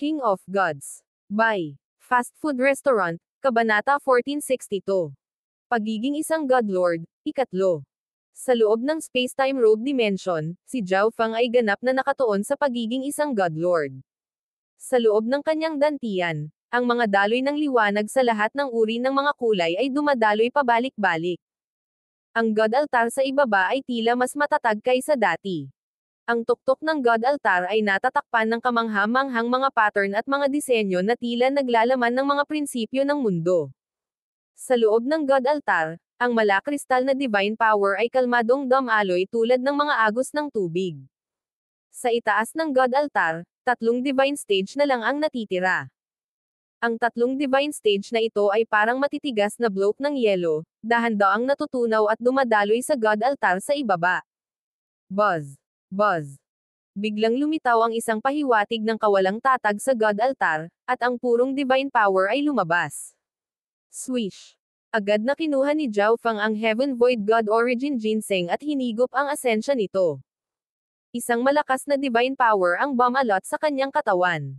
King of Gods. By Fast Food Restaurant, Kabanata 1462. Pagiging isang Godlord, ikatlo. Sa loob ng space-time robe dimension, si Zhao Feng ay ganap na nakatuon sa pagiging isang Godlord. Sa loob ng kanyang dantian, ang mga daloy ng liwanag sa lahat ng uri ng mga kulay ay dumadaloy pabalik-balik. Ang God Altar sa ibaba ay tila mas matatag kaysa dati. Ang tuktok ng God Altar ay natatakpan ng kamangha-manghang mga pattern at mga disenyo na tila naglalaman ng mga prinsipyo ng mundo. Sa loob ng God Altar, ang malakristal na divine power ay kalmadong dumaloy tulad ng mga agos ng tubig. Sa itaas ng God Altar, 3 divine stage na lang ang natitira. Ang 3 divine stage na ito ay parang matitigas na bloke ng yelo, dahan-daang natutunaw at dumadaloy sa God Altar sa ibaba. Buzz! Buzz! Biglang lumitaw ang isang pahiwatig ng kawalang tatag sa God Altar, at ang purong divine power ay lumabas. Swish! Agad na kinuha ni Zhao Feng ang Heaven Void God Origin Ginseng at hinigop ang asensya nito. Isang malakas na divine power ang bumalot sa kanyang katawan.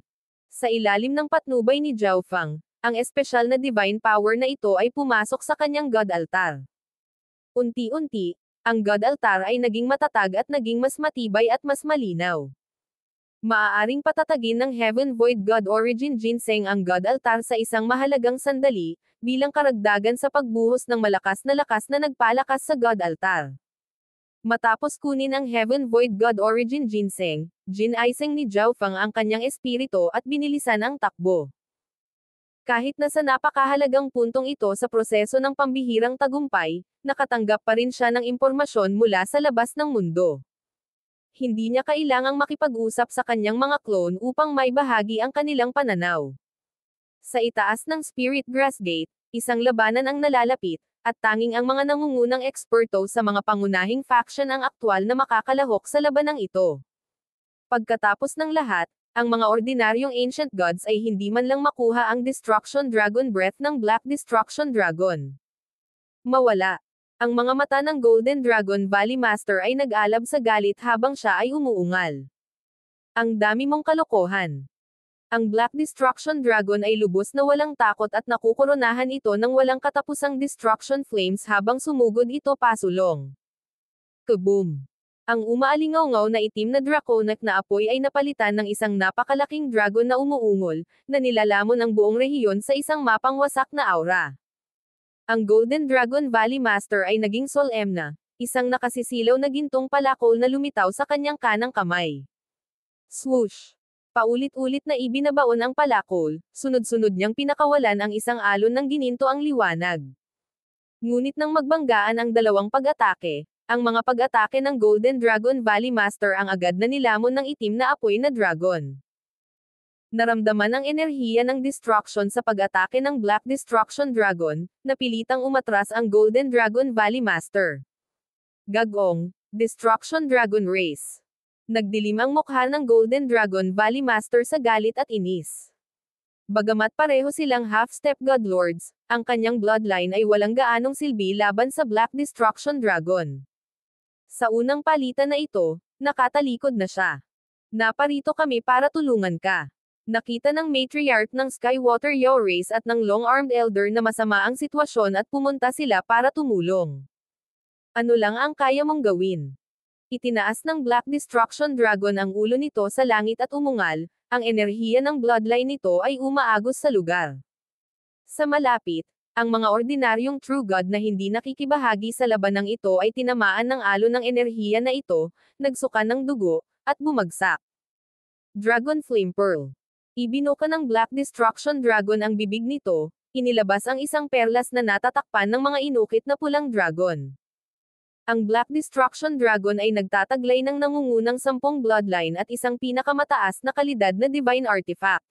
Sa ilalim ng patnubay ni Zhao Feng, ang espesyal na divine power na ito ay pumasok sa kanyang God Altar. Unti-unti, ang God Altar ay naging matatag at naging mas matibay at mas malinaw. Maaaring patatagin ng Heaven Void God Origin Ginseng ang God Altar sa isang mahalagang sandali, bilang karagdagan sa pagbuhos ng malakas na nagpalakas sa God Altar. Matapos kunin ang Heaven Void God Origin Ginseng, ginaiseng ni Zhao Feng ang kanyang espiritu at binilisan ang takbo. Kahit na sa napakahalagang puntong ito sa proseso ng pambihirang tagumpay, nakatanggap pa rin siya ng impormasyon mula sa labas ng mundo. Hindi niya kailangang makipag-usap sa kanyang mga clone upang maibahagi ang kanilang pananaw. Sa itaas ng Spirit Grass Gate, isang labanan ang nalalapit, at tanging ang mga nangungunang eksperto sa mga pangunahing faction ang aktwal na makakalahok sa labanang ito. Pagkatapos ng lahat, ang mga ordinaryong ancient gods ay hindi man lang makuha ang Destruction Dragon Breath ng Black Destruction Dragon. Mawala. Ang mga mata ng Golden Dragon Valley Master ay nag-alab sa galit habang siya ay umuungal. Ang dami mong kalokohan. Ang Black Destruction Dragon ay lubos na walang takot at nakukoronahan ito ng walang katapusang destruction flames habang sumugod ito pasulong. Kaboom! Ang umaalingaw-ngaw na itim na draconic na apoy ay napalitan ng isang napakalaking dragon na umuungol, na nilalamon ang buong rehiyon sa isang mapangwasak na aura. Ang Golden Dragon Valley Master ay naging solemna, isang nakasisilaw na gintong palakol na lumitaw sa kanyang kanang kamay. Swoosh! Paulit-ulit na ibinabaon ang palakol, sunod-sunod niyang pinakawalan ang isang alon ng gininto ang liwanag. Ngunit nang magbanggaan ang dalawang pag-atake, ang mga pag-atake ng Golden Dragon Valley Master ang agad na nilamon ng itim na apoy na dragon. Naramdaman ang enerhiya ng destruction sa pag-atake ng Black Destruction Dragon, napilitang umatras ang Golden Dragon Valley Master. Gagong, Destruction Dragon Race. Nagdilim ang mukha ng Golden Dragon Valley Master sa galit at inis. Bagamat pareho silang half-step Godlords, ang kanyang bloodline ay walang gaanong silbi laban sa Black Destruction Dragon. Sa unang palitan na ito, nakatalikod na siya. Naparito kami para tulungan ka. Nakita ng matriarch ng Skywater Yao Race at ng Long-Armed Elder na masama ang sitwasyon at pumunta sila para tumulong. Ano lang ang kaya mong gawin? Itinaas ng Black Destruction Dragon ang ulo nito sa langit at umungal, ang enerhiya ng bloodline nito ay umaagos sa lugar. Sa malapit, ang mga ordinaryong True God na hindi nakikibahagi sa labanang ito ay tinamaan ng alon ng enerhiya na ito, nagsuka ng dugo, at bumagsak. Dragon Flame Pearl. Ibinuka ng Black Destruction Dragon ang bibig nito, inilabas ang isang perlas na natatakpan ng mga inukit na pulang dragon. Ang Black Destruction Dragon ay nagtataglay ng nangungunang 10 bloodline at isang pinakamataas na kalidad na divine artifact.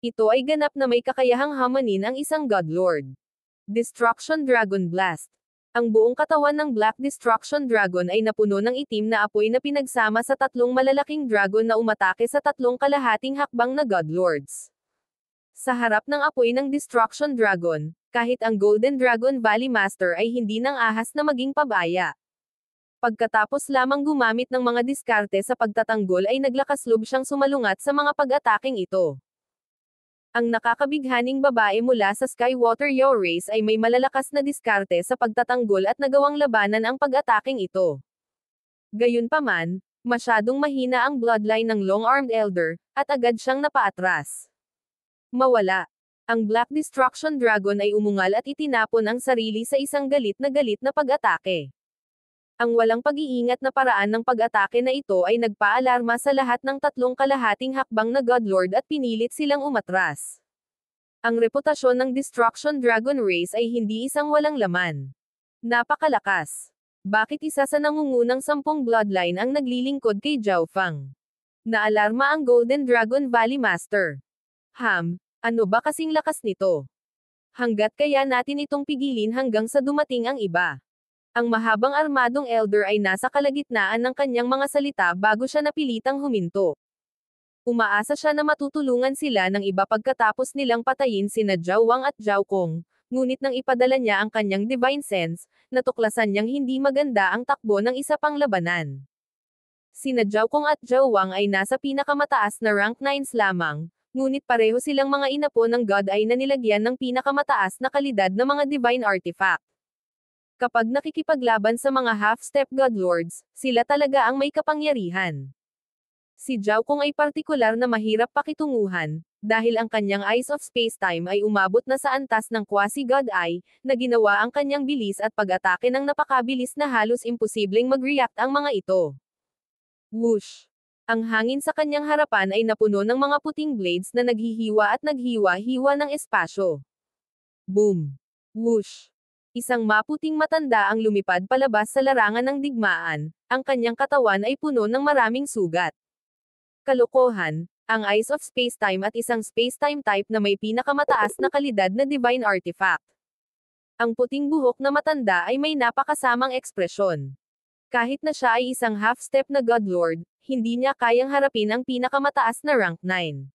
Ito ay ganap na may kakayahang hamanin ang isang Godlord. Destruction Dragon Blast. Ang buong katawan ng Black Destruction Dragon ay napuno ng itim na apoy na pinagsama sa 3 malalaking dragon na umatake sa 3 kalahating hakbang na Godlords. Sa harap ng apoy ng Destruction Dragon, kahit ang Golden Dragon Valley Master ay hindi nang ahas na maging pabaya. Pagkatapos lamang gumamit ng mga diskarte sa pagtatanggol ay naglakas loob siyang sumalungat sa mga pag-ataking ito. Ang nakakabighaning babae mula sa Skywater Yo Race ay may malalakas na diskarte sa pagtatanggol at nagawang labanan ang pag-ataking ito. Gayunpaman, masyadong mahina ang bloodline ng Long-Armed Elder, at agad siyang napaatras. Mawala. Ang Black Destruction Dragon ay umungal at itinapon ang sarili sa isang galit na pag-atake. Ang walang pag-iingat na paraan ng pag-atake na ito ay nagpaalarma sa lahat ng tatlong kalahating hakbang na Godlord at pinilit silang umatras. Ang reputasyon ng Destruction Dragon Race ay hindi isang walang laman. Napakalakas. Bakit isa sa nangungunang 10 bloodline ang naglilingkod kay Zhao Fang? Naalarma ang Golden Dragon Valley Master. Ano ba kasing lakas nito? Hanggat kaya natin itong pigilin hanggang sa dumating ang iba. Ang mahabang armadong elder ay nasa kalagitnaan ng kanyang mga salita bago siya napilitang huminto. Umaasa siya na matutulungan sila ng iba pagkatapos nilang patayin sina Zhao Wang at Zhao Kong, ngunit nang ipadala niya ang kanyang divine sense, natuklasan niyang hindi maganda ang takbo ng isa pang labanan. Sina Zhao Kong at Zhao Wang ay nasa pinakamataas na rank 9s lamang, ngunit pareho silang mga inapo ng God ay na nilagyan ng pinakamataas na kalidad na mga divine artifact. Kapag nakikipaglaban sa mga half-step Godlords, sila talaga ang may kapangyarihan. Si Zhao Kong ay partikular na mahirap pakitunguhan, dahil ang kanyang Eyes of Spacetime ay umabot na sa antas ng Quasi-God Eye, na ginawa ang kanyang bilis at pag-atake ng napakabilis na halos imposibleng mag-react ang mga ito. Whoosh! Ang hangin sa kanyang harapan ay napuno ng mga puting blades na naghihiwa at naghiwa-hiwa ng espasyo. Boom! Whoosh! Isang maputing matanda ang lumipad palabas sa larangan ng digmaan, ang kanyang katawan ay puno ng maraming sugat. Kalokohan, ang Eyes of Spacetime at isang Spacetime type na may pinakamataas na kalidad na divine artifact. Ang puting buhok na matanda ay may napakasamang ekspresyon. Kahit na siya ay isang half-step na Godlord, hindi niya kayang harapin ang pinakamataas na rank 9.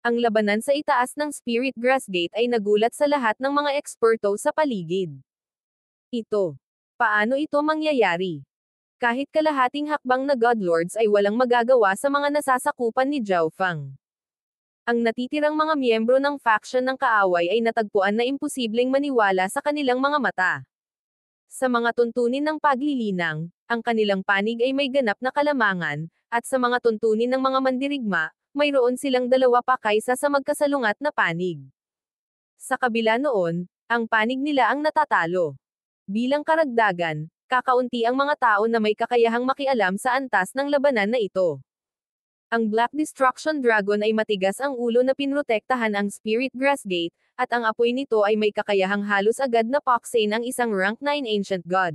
Ang labanan sa itaas ng Spirit Grass Gate ay nagulat sa lahat ng mga eksperto sa paligid. Paano ito mangyayari? Kahit kalahating hakbang na Godlords ay walang magagawa sa mga nasasakupan ni Zhao Fang. Ang natitirang mga miyembro ng faction ng kaaway ay natagpuan na imposibleng maniwala sa kanilang mga mata. Sa mga tuntunin ng paglilinang, ang kanilang panig ay may ganap na kalamangan, at sa mga tuntunin ng mga mandirigma, mayroon silang dalawa pa kaysa sa magkasalungat na panig. Sa kabila noon, ang panig nila ang natatalo. Bilang karagdagan, kakaunti ang mga tao na may kakayahang makialam sa antas ng labanan na ito. Ang Black Destruction Dragon ay matigas ang ulo na pinrotektahan ang Spirit Grass Gate, at ang apoy nito ay may kakayahang halos agad na paksain ang isang rank 9 Ancient God.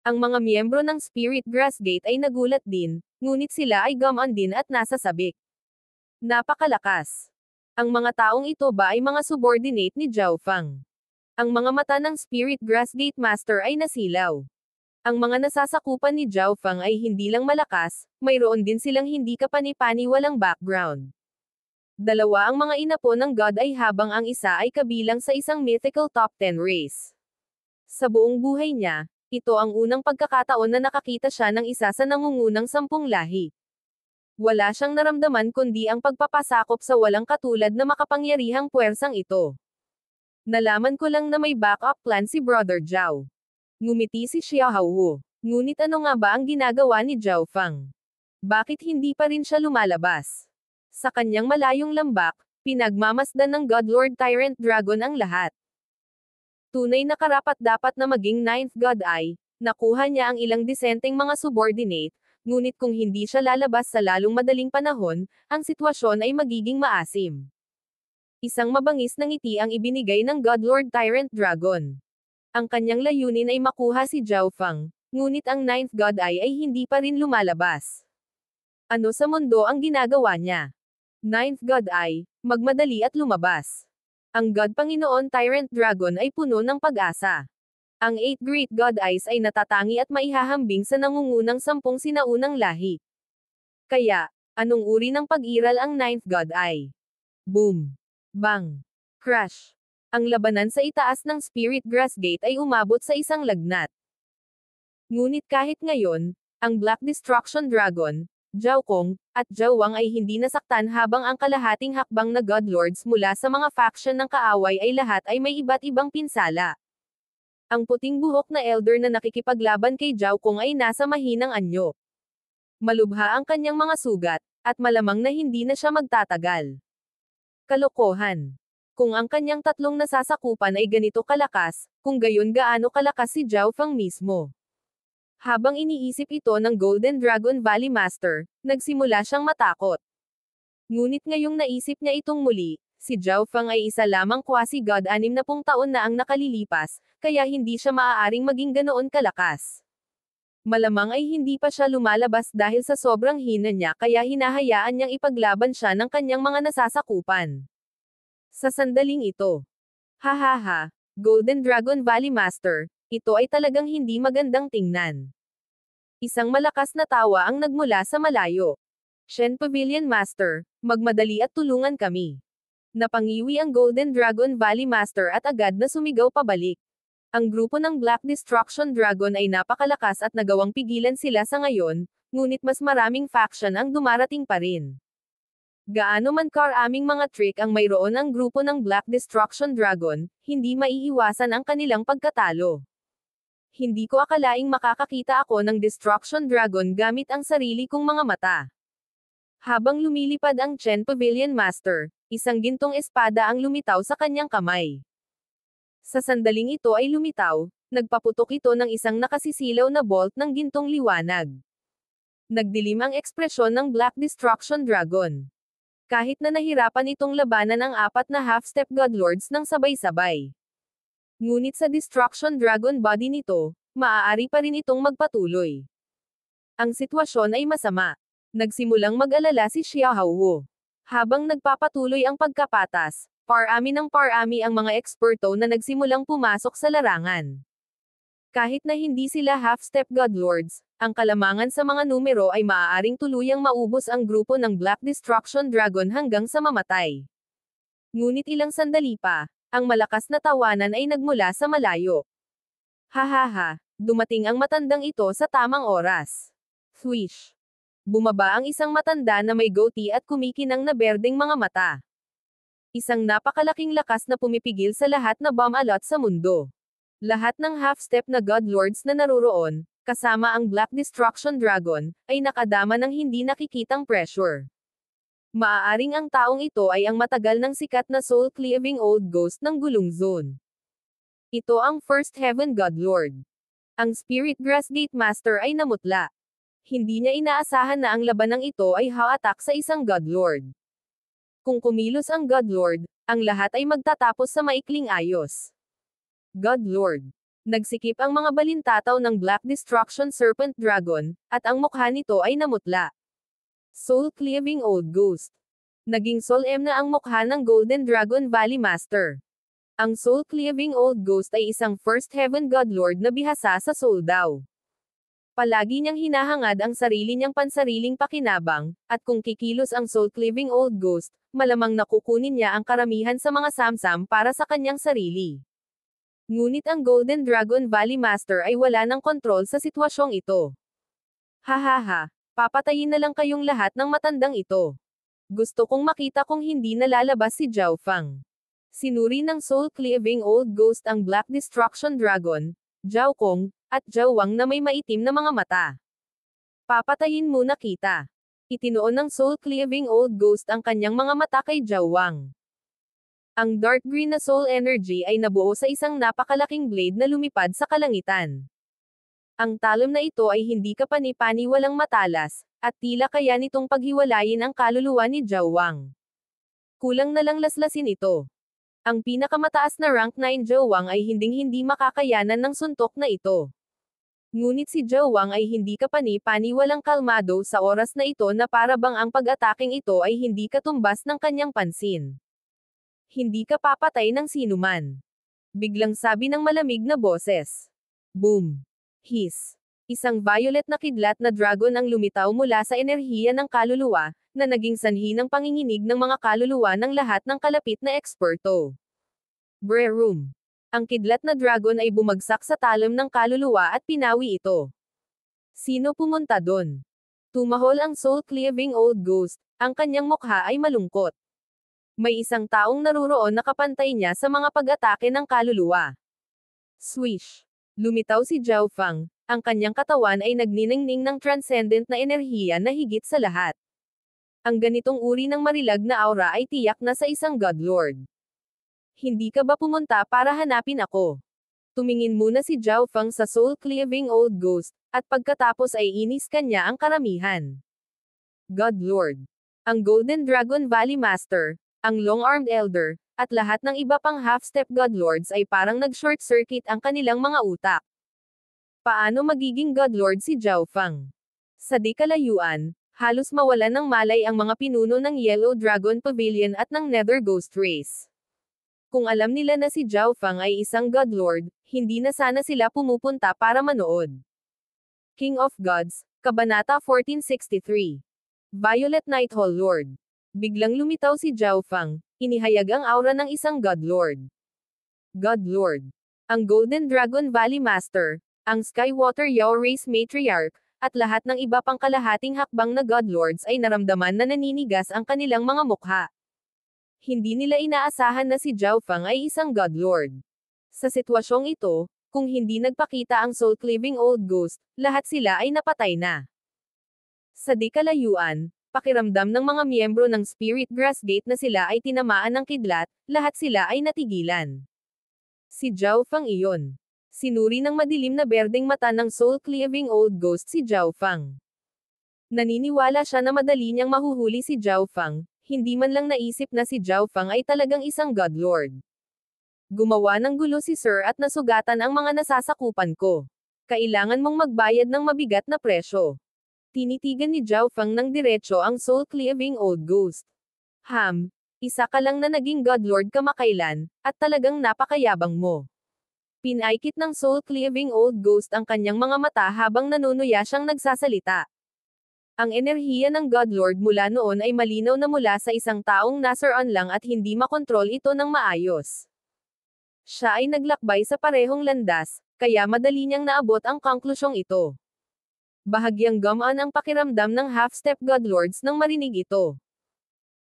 Ang mga miyembro ng Spirit Grass Gate ay nagulat din, ngunit sila ay gumaan din at nasa sabik. Napakalakas. Ang mga taong ito ba ay mga subordinate ni Zhao Fang? Ang mga mata ng Spirit Grass Gate Master ay nasilaw. Ang mga nasasakupan ni Zhao Fang ay hindi lang malakas, mayroon din silang hindi kapani-paniwalang background. Dalawa ang mga inapo ng God ay habang ang isa ay kabilang sa isang mythical top 10 race. Sa buong buhay niya, ito ang unang pagkakataon na nakakita siya ng isa sa nangungunang 10 lahi. Wala siyang naramdaman kundi ang pagpapasakop sa walang katulad na makapangyarihang puwersang ito. Nalaman ko lang na may backup plan si Brother Zhao. Ngumiti si Xiaohou. Ngunit ano nga ba ang ginagawa ni Zhao Fang? Bakit hindi pa rin siya lumalabas? Sa kanyang malayong lambak, pinagmamasdan ng Godlord Tyrant Dragon ang lahat. Tunay na karapat-dapat na maging 9th God Eye, nakuha niya ang ilang disenteng mga subordinate, ngunit kung hindi siya lalabas sa lalong madaling panahon, ang sitwasyon ay magiging maasim. Isang mabangis na ngiti ang ibinigay ng Godlord Tyrant Dragon. Ang kanyang layunin ay makuha si Zhao Fang, ngunit ang 9th God Eye ay hindi pa rin lumalabas. Ano sa mundo ang ginagawa niya? 9th God Eye, magmadali at lumabas. Ang God Panginoon Tyrant Dragon ay puno ng pag-asa. Ang 8 Great God Eyes ay natatangi at maihahambing sa nangungunang 10 sinaunang lahi. Kaya, anong uri ng pag-iral ang 9th God Eye? Boom! Bang! Crash! Ang labanan sa itaas ng Spirit Grass Gate ay umabot sa isang lagnat. Ngunit kahit ngayon, ang Black Destruction Dragon, Zhao Kong, at Zhao Wang ay hindi nasaktan habang ang kalahating hakbang na God Lords mula sa mga faction ng kaaway ay lahat ay may iba't ibang pinsala. Ang puting buhok na elder na nakikipaglaban kay Zhao Kong ay nasa mahinang anyo. Malubha ang kanyang mga sugat, at malamang na hindi na siya magtatagal. Kalokohan. Kung ang kanyang tatlong nasasakupan ay ganito kalakas, kung gayon gaano kalakas si Zhao Fang mismo. Habang iniisip ito ng Golden Dragon Valley Master, nagsimula siyang matakot. Ngunit ngayong naisip niya itong muli, si Zhao Fang ay isa lamang quasi-god 60 taon na ang nakalilipas, kaya hindi siya maaaring maging ganoon kalakas. Malamang ay hindi pa siya lumalabas dahil sa sobrang hina niya kaya hinahayaan niyang ipaglaban siya ng kanyang mga nasasakupan. Sa sandaling ito. Hahaha, Golden Dragon Valley Master, ito ay talagang hindi magandang tingnan. Isang malakas na tawa ang nagmula sa malayo. Shen Pavilion Master, magmadali at tulungan kami. Napangiwi ang Golden Dragon Valley Master at agad na sumigaw pabalik. Ang grupo ng Black Destruction Dragon ay napakalakas at nagawang pigilan sila sa ngayon, ngunit mas maraming faction ang dumarating pa rin. Gaano man karaming mga trick ang mayroon ang grupo ng Black Destruction Dragon, hindi maiiwasan ang kanilang pagkatalo. Hindi ko akalaing makakakita ako ng Destruction Dragon gamit ang sarili kong mga mata. Habang lumilipad ang Chen Pavilion Master, isang gintong espada ang lumitaw sa kanyang kamay. Sa sandaling ito ay lumitaw, nagpaputok ito ng isang nakasisilaw na bolt ng gintong liwanag. Nagdilim ang ekspresyon ng Black Destruction Dragon. Kahit na nahirapan itong labanan ang apat na half-step Godlords ng sabay-sabay. Ngunit sa Destruction Dragon body nito, maaari pa rin itong magpatuloy. Ang sitwasyon ay masama. Nagsimulang mag-alala si Xiao Wu. Habang nagpapatuloy ang pagkapatas, parami ng parami ang mga eksperto na nagsimulang pumasok sa larangan. Kahit na hindi sila half-step Godlords, ang kalamangan sa mga numero ay maaaring tuluyang maubos ang grupo ng Black Destruction Dragon hanggang sa mamatay. Ngunit ilang sandali pa, ang malakas na tawanan ay nagmula sa malayo. Hahaha, dumating ang matandang ito sa tamang oras. Swish. Bumaba ang isang matanda na may goatee at kumikinang na berdeng mga mata. Isang napakalaking lakas na pumipigil sa lahat na bomb-alot sa mundo. Lahat ng half-step na Godlords na naroroon, kasama ang Black Destruction Dragon, ay nakadama ng hindi nakikitang pressure. Maaaring ang taong ito ay ang matagal ng sikat na soul-cleaving old ghost ng Gulong Zone. Ito ang First Heaven Godlord. Ang Spirit Grass Gate Master ay namutla. Hindi niya inaasahan na ang labanang ito ay ha-attack sa isang Godlord. Kung kumilos ang Godlord, ang lahat ay magtatapos sa maikling ayos. Godlord. Nagsikip ang mga balintataw ng Black Destruction Serpent Dragon, at ang mukha nito ay namutla. Soul-cleaving old ghost. Naging solemn na ang mukha ng Golden Dragon Valley Master. Ang soul-cleaving old ghost ay isang First Heaven Godlord na bihasa sa soul daw. Palagi niyang hinahangad ang sarili niyang pansariling pakinabang, at kung kikilos ang soul-cleaving old ghost, malamang nakukunin niya ang karamihan sa mga samsam para sa kanyang sarili. Ngunit ang Golden Dragon Valley Master ay wala ng kontrol sa sitwasyong ito. Hahaha. Papatayin na lang kayong lahat ng matandang ito. Gusto kong makita kung hindi nalalabas si Zhao Fang. Sinuri ng soul-cleaving old ghost ang Black Destruction Dragon, Zhao Kong, at Zhao Wang na may maitim na mga mata. Papatayin muna kita. Itinoon ng soul-cleaving old ghost ang kanyang mga mata kay Zhao Wang. Ang dark green na soul energy ay nabuo sa isang napakalaking blade na lumipad sa kalangitan. Ang talon na ito ay hindi kapani-pani walang matalas, at tila kaya nitong paghiwalayin ang kaluluwa ni Zhao Wang. Kulang na lang laslasin ito. Ang pinakamataas na rank 9 Zhao Wang ay hinding-hindi makakayanan ng suntok na ito. Ngunit si Zhao Wang ay hindi kapani-pani walang kalmado sa oras na ito na para bang ang pag-ataking ito ay hindi katumbas ng kanyang pansin. Hindi ka papatay ng sinuman. Biglang sabi ng malamig na boses. Boom. Hiss. Isang violet na kidlat na dragon ang lumitaw mula sa enerhiya ng kaluluwa, na naging sanhi ng panginginig ng mga kaluluwa ng lahat ng kalapit na eksperto. Brerum. Ang kidlat na dragon ay bumagsak sa talon ng kaluluwa at pinawi ito. Sino pumunta doon? Tumahol ang soul-cleaving old ghost, ang kanyang mukha ay malungkot. May isang taong naruroon na kapantay niya sa mga pag-atake ng kaluluwa. Swish! Lumitaw si Zhao Fang, ang kanyang katawan ay nagniningning ng transcendent na enerhiya na higit sa lahat. Ang ganitong uri ng marilag na aura ay tiyak na sa isang Godlord. Hindi ka ba pumunta para hanapin ako? Tumingin muna si Zhao Fang sa soul-cleaving old ghost, at pagkatapos ay inis kanya ang karamihan. Godlord. Ang Golden Dragon Valley Master, ang Long-Armed Elder, at lahat ng iba pang half-step Godlords ay parang nag-short circuit ang kanilang mga utak. Paano magiging Godlord si Zhao Fang? Sa di kalayuan, halos mawalan ng malay ang mga pinuno ng Yellow Dragon Pavilion at ng Nether Ghost Race. Kung alam nila na si Zhao Fang ay isang Godlord, hindi na sana sila pumupunta para manood. King of Gods, Kabanata 1463. Violet Nighthall Lord. Biglang lumitaw si Zhao Fang, inihayag ang aura ng isang Godlord. Godlord. Ang Golden Dragon Valley Master, ang Skywater Yao Race Matriarch, at lahat ng iba pang kalahating hakbang na Godlords ay naramdaman na naninigas ang kanilang mga mukha. Hindi nila inaasahan na si Zhao Fang ay isang Godlord. Sa sitwasyong ito, kung hindi nagpakita ang soul-cleaving old ghost, lahat sila ay napatay na. Sa di kalayuan, pakiramdam ng mga miyembro ng Spirit Grass Gate na sila ay tinamaan ng kidlat, lahat sila ay natigilan. Si Zhao Fang iyon. Sinuri ng madilim na berdeng mata ng soul-cleaving old ghost si Zhao Fang. Naniniwala siya na madali niyang mahuhuli si Zhao Fang, hindi man lang naisip na si Zhao Fang ay talagang isang Godlord. Gumawa ng gulo si Sir at nasugatan ang mga nasasakupan ko. Kailangan mong magbayad ng mabigat na presyo. Tinitigan ni Zhao Fang ng diretso ang soul-cleaving old ghost. Isa ka lang na naging Godlord kamakailan, at talagang napakayabang mo. Pinaikit ng soul-cleaving old ghost ang kanyang mga mata habang nanunuya siyang nagsasalita. Ang enerhiya ng Godlord mula noon ay malinaw na mula sa isang taong nasaroon lang at hindi makontrol ito ng maayos. Siya ay naglakbay sa parehong landas, kaya madali niyang naabot ang konklusyong ito. Bahagyang gumaan ang pakiramdam ng half-step Godlords nang marinig ito.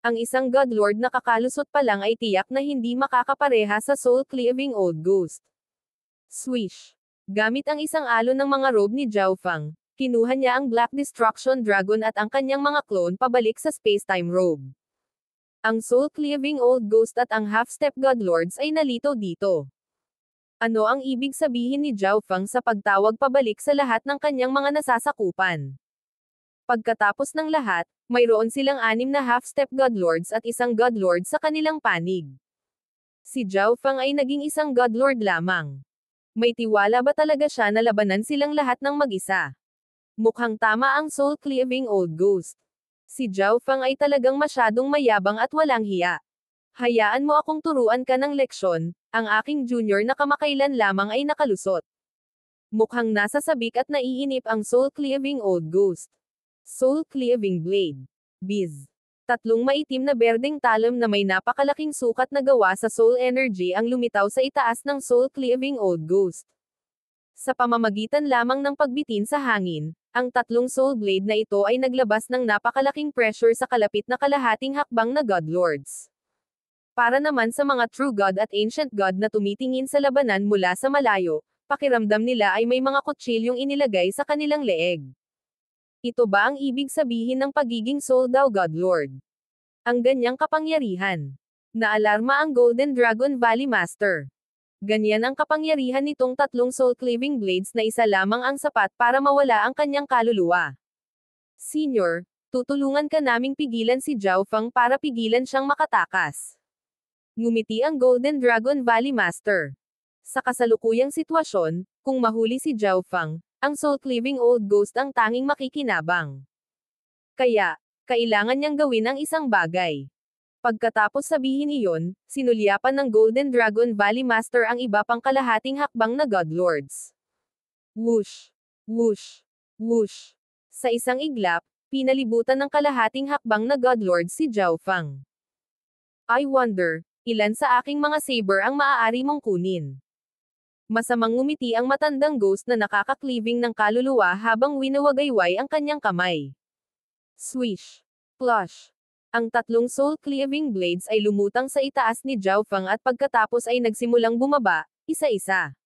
Ang isang Godlord na kakalusot pa lang ay tiyak na hindi makakapareha sa soul-cleaving old ghost. Swish! Gamit ang isang alon ng mga robe ni Zhao Fang, kinuha niya ang Black Destruction Dragon at ang kanyang mga clone pabalik sa space-time robe. Ang soul-cleaving old ghost at ang half-step Godlords ay nalito dito. Ano ang ibig sabihin ni Zhao Fang sa pagtawag pabalik sa lahat ng kanyang mga nasasakupan? Pagkatapos ng lahat, mayroon silang 6 na half-step Godlords at isang Godlord sa kanilang panig. Si Zhao Fang ay naging isang Godlord lamang. May tiwala ba talaga siya na labanan silang lahat ng mag-isa? Mukhang tama ang soul-cleaving old ghost. Si Zhao Fang ay talagang masyadong mayabang at walang hiya. Hayaan mo akong turuan ka ng leksyon, ang aking junior na kamakailan lamang ay nakalusot. Mukhang nasa sabik at naiinip ang soul-cleaving old ghost. Soul-cleaving blade. Biz. 3 maitim na berdeng talon na may napakalaking sukat na gawa sa soul energy ang lumitaw sa itaas ng soul-cleaving old ghost. Sa pamamagitan lamang ng pagbitin sa hangin, ang 3 soul blade na ito ay naglabas ng napakalaking pressure sa kalapit na kalahating hakbang na Godlords. Para naman sa mga true God at ancient God na tumitingin sa labanan mula sa malayo, pakiramdam nila ay may mga kutsilyong inilagay sa kanilang leeg. Ito ba ang ibig sabihin ng pagiging Soul Dao Godlord? Ang ganyang kapangyarihan. Naalarma ang Golden Dragon Valley Master. Ganyan ang kapangyarihan nitong 3 soul-cleaving blades na isa lamang ang sapat para mawala ang kanyang kaluluwa. Senior, tutulungan ka naming pigilan si Zhao Fang para pigilan siyang makatakas. Ngumiti ang Golden Dragon Valley Master. Sa kasalukuyang sitwasyon, kung mahuli si Zhao Fang, ang soul-cleaving old ghost ang tanging makikinabang. Kaya, kailangan niyang gawin ang isang bagay. Pagkatapos sabihin iyon, sinulyapan ng Golden Dragon Valley Master ang iba pang kalahating hakbang na Godlords. Whoosh! Whoosh! Whoosh! Sa isang iglap, pinalibutan ng kalahating hakbang na Godlords si Zhao Fang. I wonder, ilan sa aking mga saber ang maaari mong kunin? Masamang ngumiti ang matandang ghost na nakaka-cleaving ng kaluluwa habang winawagayway ang kanyang kamay. Swish. Plush. Ang tatlong soul-cleaving blades ay lumutang sa itaas ni Zhao Feng at pagkatapos ay nagsimulang bumaba, isa-isa.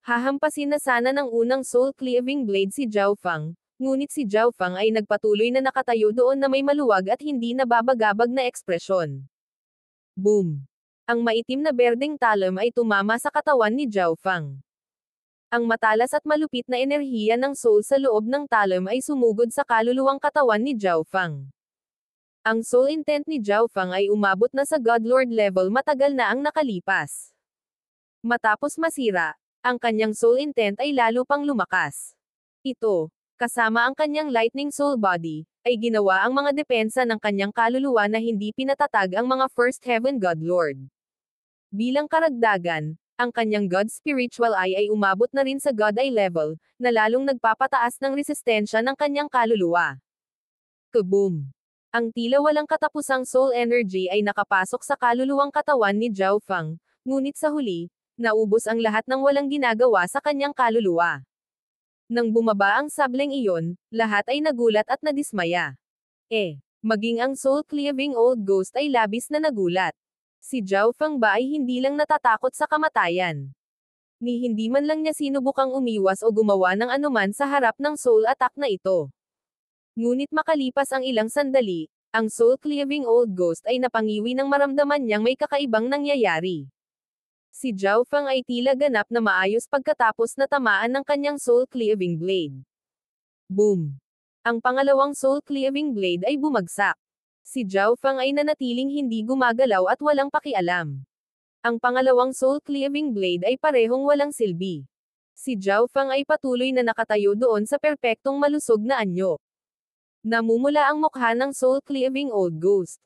Hahampasin na sana ng unang soul-cleaving blade si Zhao Feng, ngunit si Zhao Feng ay nagpatuloy na nakatayo doon na may maluwag at hindi nababagabag na ekspresyon. Boom! Ang maitim na berdeng talam ay tumama sa katawan ni Zhao Feng. Ang matalas at malupit na enerhiya ng soul sa loob ng talam ay sumugod sa kaluluwang katawan ni Zhao Feng. Ang soul intent ni Zhao Feng ay umabot na sa Godlord level matagal na ang nakalipas. Matapos masira, ang kanyang soul intent ay lalo pang lumakas. Ito, kasama ang kanyang lightning soul body, ay ginawa ang mga depensa ng kanyang kaluluwa na hindi pinatatag ang mga First Heaven Godlord. Bilang karagdagan, ang kanyang God Spiritual Eye ay umabot na rin sa God Eye level, na lalong nagpapataas ng resistensya ng kanyang kaluluwa. Kaboom! Ang tila walang katapusang soul energy ay nakapasok sa kaluluwang katawan ni Zhao Feng, ngunit sa huli, naubos ang lahat ng walang ginagawa sa kanyang kaluluwa. Nang bumaba ang sableng iyon, lahat ay nagulat at nadismaya. Maging ang soul-cleaving old ghost ay labis na nagulat. Si Zhao Feng ba ay hindi lang natatakot sa kamatayan? Ni hindi man lang niya sinubukang umiwas o gumawa ng anuman sa harap ng soul attack na ito. Ngunit makalipas ang ilang sandali, ang soul-cleaving old ghost ay napangiwi nang maramdaman niyang may kakaibang nangyayari. Si Zhao Feng ay tila ganap na maayos pagkatapos na tamaan ng kanyang soul-cleaving blade. Boom! Ang pangalawang soul-cleaving blade ay bumagsak. Si Zhao Feng ay nanatiling hindi gumagalaw at walang pakialam. Ang pangalawang soul-cleaving blade ay parehong walang silbi. Si Zhao Feng ay patuloy na nakatayo doon sa perpektong malusog na anyo. Namumula ang mukha ng soul-cleaving old ghost.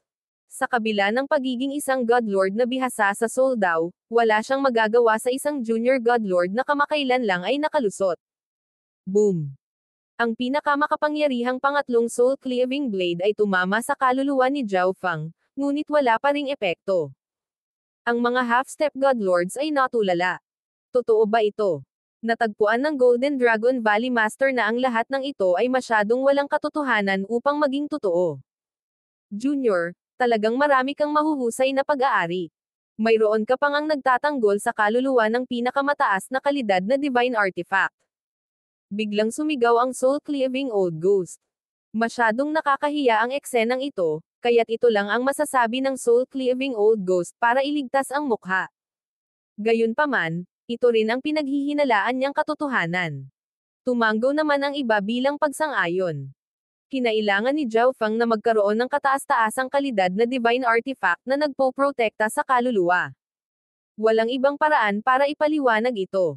Sa kabila ng pagiging isang Godlord na bihasa sa soul daw, wala siyang magagawa sa isang junior Godlord na kamakailan lang ay nakalusot. Boom! Ang pinakamakapangyarihang pangatlong soul-cleaving blade ay tumama sa kaluluwa ni Zhao Feng, ngunit wala pa ring epekto. Ang mga half-step Godlords ay natulala. Totoo ba ito? Natagpuan ng Golden Dragon Valley Master na ang lahat ng ito ay masyadong walang katotohanan upang maging totoo. Junior, talagang marami kang mahuhusay na pag-aari. Mayroon ka pang ang nagtatanggol sa kaluluwa ng pinakamataas na kalidad na divine artifact. Biglang sumigaw ang soul-cleaving old ghost. Masyadong nakakahiya ang eksenang ito, kaya't ito lang ang masasabi ng soul-cleaving old ghost para iligtas ang mukha. Gayunpaman, ito rin ang pinaghihinalaan niyang katotohanan. Tumanggo naman ang iba bilang pagsang-ayon. Kinailangan ni Zhao Feng na magkaroon ng kataas-taasang kalidad na divine artifact na nagpoprotekta sa kaluluwa. Walang ibang paraan para ipaliwanag ito.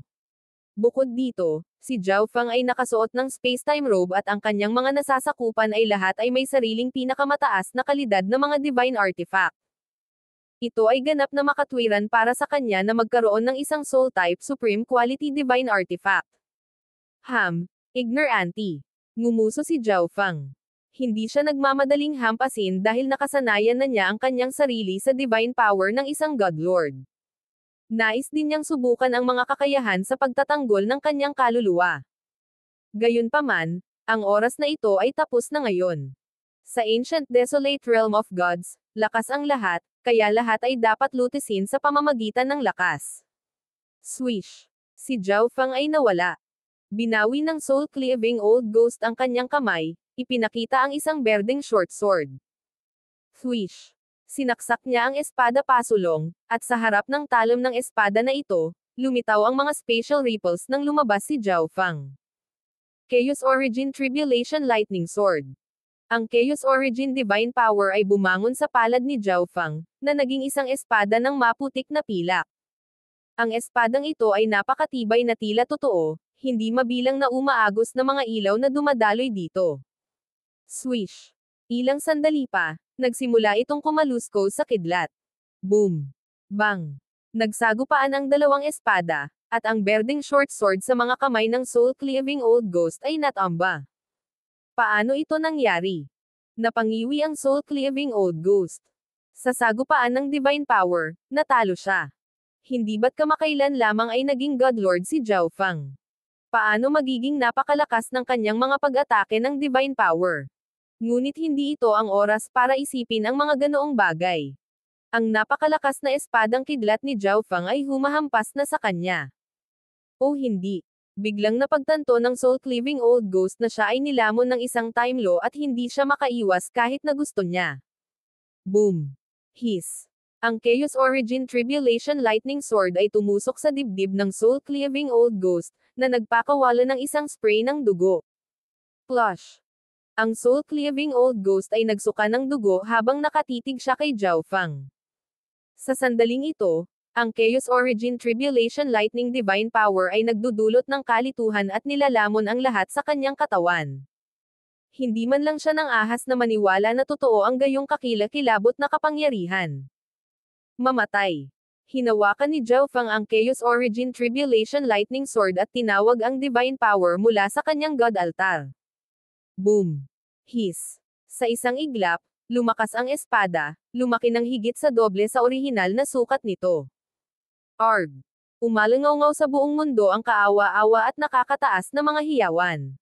Bukod dito, si Zhao Feng ay nakasuot ng space-time robe at ang kanyang mga nasasakupan ay lahat ay may sariling pinakamataas na kalidad na mga divine artifact. Ito ay ganap na makatwiran para sa kanya na magkaroon ng isang soul-type supreme quality divine artifact. Ignorante. Ngumuso si Zhao Feng. Hindi siya nagmamadaling hampasin dahil nakasanayan na niya ang kanyang sarili sa divine power ng isang Godlord. Nais din niyang subukan ang mga kakayahan sa pagtatanggol ng kanyang kaluluwa. Gayunpaman, ang oras na ito ay tapos na ngayon. Sa ancient desolate realm of gods, lakas ang lahat, kaya lahat ay dapat lutisin sa pamamagitan ng lakas. Swish! Si Zhao Feng ay nawala. Binawi ng soul-cleaving old ghost ang kanyang kamay, ipinakita ang isang berdeng short sword. Swish! Sinaksak niya ang espada pasulong, at sa harap ng talam ng espada na ito, lumitaw ang mga spatial ripples nang lumabas si Zhao Feng. Chaos Origin Tribulation Lightning Sword. Ang Chaos Origin Divine Power ay bumangon sa palad ni Zhao Feng, na naging isang espada ng maputik na pilak. Ang espadang ito ay napakatibay na tila totoo, hindi mabilang na umaagos na mga ilaw na dumadaloy dito. Swish! Ilang sandali pa, nagsimula itong kumalusko sa kidlat. Boom! Bang! Nagsagupaan ang dalawang espada, at ang berdeng short sword sa mga kamay ng soul-cleaving old ghost ay natamba. Paano ito nangyari? Napangiwi ang soul-cleaving old ghost. Sa sagupaan ng divine power, natalo siya. Hindi ba't kamakailan lamang ay naging Godlord si Zhao Fang? Paano magiging napakalakas ng kanyang mga pag-atake ng divine power? Ngunit hindi ito ang oras para isipin ang mga ganoong bagay. Ang napakalakas na espadang kidlat ni Zhao Fang ay humahampas na sa kanya. O hindi. Biglang napagtanto ng soul-cleaving old ghost na siya ay nilamon ng isang time law at hindi siya makaiwas kahit na gusto niya. Boom! Hiss! Ang Chaos Origin Tribulation Lightning Sword ay tumusok sa dibdib ng soul-cleaving old ghost, na nagpakawala ng isang spray ng dugo. Plush! Ang soul-cleaving old ghost ay nagsuka ng dugo habang nakatitig siya kay Zhao Fang. Sa sandaling ito, ang Chaos Origin Tribulation Lightning Divine Power ay nagdudulot ng kalituhan at nilalamon ang lahat sa kanyang katawan. Hindi man lang siya nang ahas na maniwala na totoo ang gayong kakilakilabot na kapangyarihan. Mamatay. Hinawakan ni Zhao Fang ang Chaos Origin Tribulation Lightning Sword at tinawag ang Divine Power mula sa kanyang God Altar. Boom! Hiss! Sa isang iglap, lumakas ang espada, lumaki ng higit sa doble sa orihinal na sukat nito. Arg! Umalangaw sa buong mundo ang kaawa-awa at nakakataas na mga hiyawan.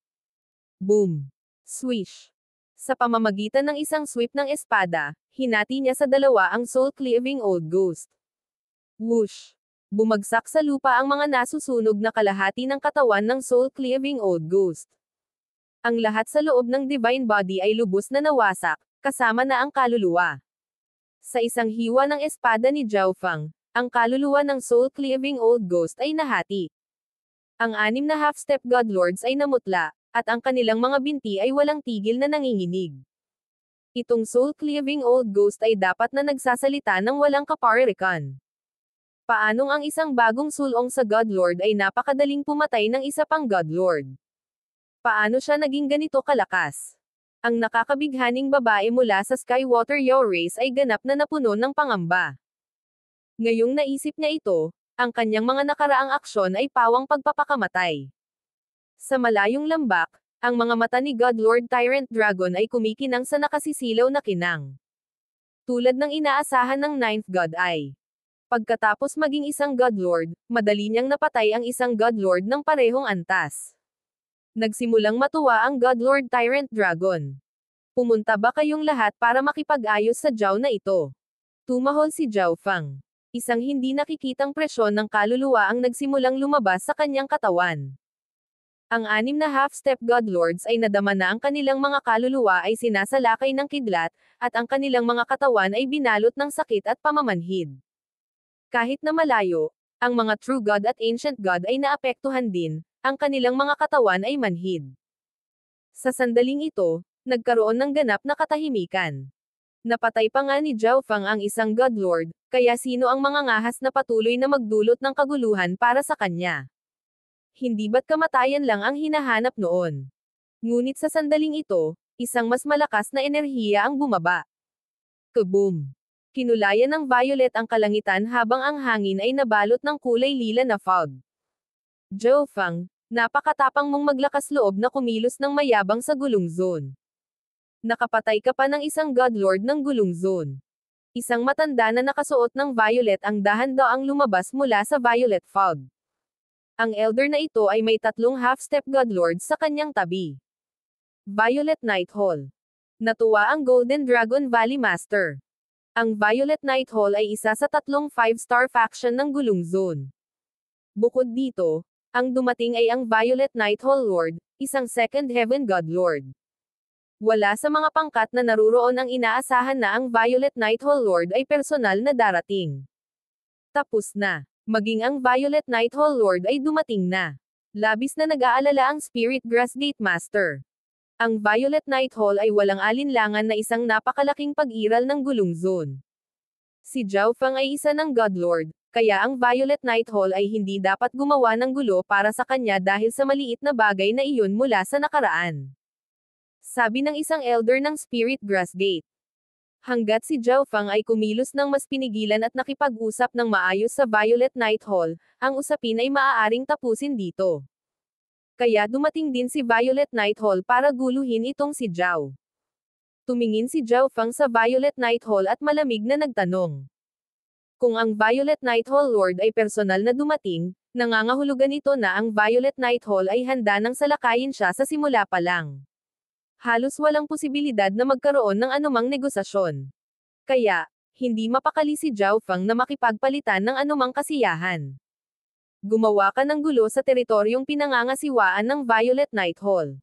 Boom! Swish! Sa pamamagitan ng isang sweep ng espada, hinati niya sa dalawa ang soul-cleaving old ghost. Whoosh! Bumagsak sa lupa ang mga nasusunog na kalahati ng katawan ng soul-cleaving old ghost. Ang lahat sa loob ng divine body ay lubos na nawasak, kasama na ang kaluluwa. Sa isang hiwa ng espada ni Zhao Fang, ang kaluluwa ng soul-cleaving old ghost ay nahati. Ang 6 na half-step godlords ay namutla, at ang kanilang mga binti ay walang tigil na nanginginig. Itong soul-cleaving old ghost ay dapat na nagsasalita ng walang kaparirikan. Paanong ang isang bagong sulong sa godlord ay napakadaling pumatay ng isa pang godlord? Paano siya naging ganito kalakas? Ang nakakabighaning babae mula sa Skywater Yao race ay ganap na napuno ng pangamba. Ngayong naisip niya ito, ang kanyang mga nakaraang aksyon ay pawang pagpapakamatay. Sa malayong lambak, ang mga mata ni Godlord Tyrant Dragon ay kumikinang sa nakasisilaw na kinang. Tulad ng inaasahan ng Ninth God Eye. Pagkatapos maging isang Godlord, madali niyang napatay ang isang Godlord ng parehong antas. Nagsimulang matuwa ang Godlord Tyrant Dragon. Pumunta ba kayong lahat para makipag-ayos sa Zhao na ito? Tumahol si Zhao Fang. Isang hindi nakikitang presyon ng kaluluwa ang nagsimulang lumabas sa kanyang katawan. Ang 6 na half-step godlords ay nadama na ang kanilang mga kaluluwa ay sinasalakay ng kidlat, at ang kanilang mga katawan ay binalot ng sakit at pamamanhid. Kahit na malayo, ang mga true god at ancient god ay naapektuhan din, ang kanilang mga katawan ay manhid. Sa sandaling ito, nagkaroon ng ganap na katahimikan. Napatay pa nga ni Zhao Fang ang isang godlord, kaya sino ang mga ngahas na patuloy na magdulot ng kaguluhan para sa kanya? Hindi ba't kamatayan lang ang hinahanap noon? Ngunit sa sandaling ito, isang mas malakas na enerhiya ang bumaba. Kaboom! Kinulayan ng violet ang kalangitan habang ang hangin ay nabalot ng kulay lila na fog. Zhao Fang, napakatapang mong maglakas loob na kumilos ng mayabang sa gulong zone. Nakapatay ka pa ng isang godlord ng gulong zone. Isang matanda na nakasuot ng violet ang dahan-daang lumabas mula sa violet fog. Ang elder na ito ay may 3 half-step godlords sa kanyang tabi. Violet Night Hall. Natuwa ang Golden Dragon Valley Master. Ang Violet Night Hall ay isa sa 3 5-star faction ng gulong zone. Bukod dito, ang dumating ay ang Violet Night Hall Lord, isang Second Heaven Godlord. Wala sa mga pangkat na naruroon ang inaasahan na ang Violet Night Hall Lord ay personal na darating. Tapos na. Maging ang Violet Night Hall Lord ay dumating na. Labis na nag-aalala ang Spirit Grass Gate Master. Ang Violet Night Hall ay walang alinlangan na isang napakalaking pag-iral ng gulong zone. Si Zhao Fang ay isa ng Godlord, kaya ang Violet Night Hall ay hindi dapat gumawa ng gulo para sa kanya dahil sa maliit na bagay na iyon mula sa nakaraan. Sabi ng isang elder ng Spirit Grass Gate. Hanggat si Zhao Fang ay kumilos ng mas pinigilan at nakipag-usap ng maayos sa Violet Night Hall, ang usapin ay maaaring tapusin dito. Kaya dumating din si Violet Night Hall para guluhin itong si Zhao. Tumingin si Zhao Fang sa Violet Night Hall at malamig na nagtanong. Kung ang Violet Nighthall Lord ay personal na dumating, nangangahulugan ito na ang Violet Nighthall ay handa nang salakayin siya sa simula pa lang. Halos walang posibilidad na magkaroon ng anumang negosasyon. Kaya, hindi mapakali si Zhao Feng na makipagpalitan ng anumang kasiyahan. Gumawa ka ng gulo sa teritoryong pinangangasiwaan ng Violet Nighthall.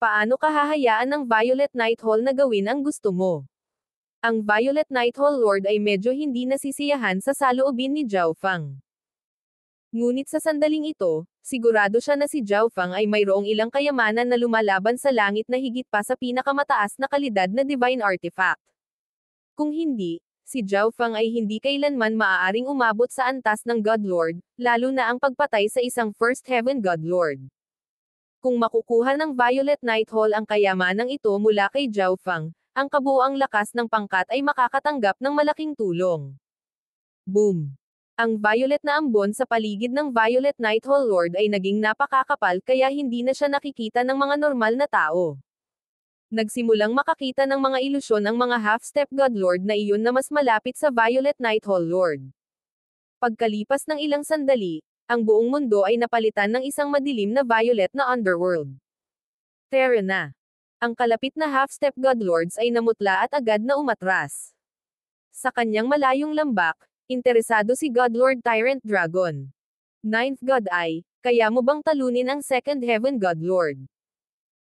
Paano ka hahayaan ng Violet Nighthall na gawin ang gusto mo? Ang Violet Nighthall Lord ay medyo hindi nasisiyahan sa saloobin ni Zhao Feng. Ngunit sa sandaling ito, sigurado siya na si Zhao Feng ay mayroong ilang kayamanan na lumalaban sa langit na higit pa sa pinakamataas na kalidad na divine artifact. Kung hindi, si Zhao Feng ay hindi kailanman maaaring umabot sa antas ng God Lord, lalo na ang pagpatay sa isang First Heaven God Lord. Kung makukuha ng Violet Nighthall ang kayamanang ito mula kay Zhao Feng, ang kabuuang lakas ng pangkat ay makakatanggap ng malaking tulong. Boom! Ang violet na ambon sa paligid ng Violet Nighthall Lord ay naging napakakapal kaya hindi na siya nakikita ng mga normal na tao. Nagsimulang makakita ng mga ilusyon ang mga half-step God Lord na iyon na mas malapit sa Violet Nighthall Lord. Pagkalipas ng ilang sandali, ang buong mundo ay napalitan ng isang madilim na violet na underworld. Terra na. Ang kalapit na half-step God Lords ay namutla at agad na umatras. Sa kanyang malayong lambak, interesado si God Lord Tyrant Dragon. Ninth God Eye, kaya mo bang talunin ang Second Heaven God Lord?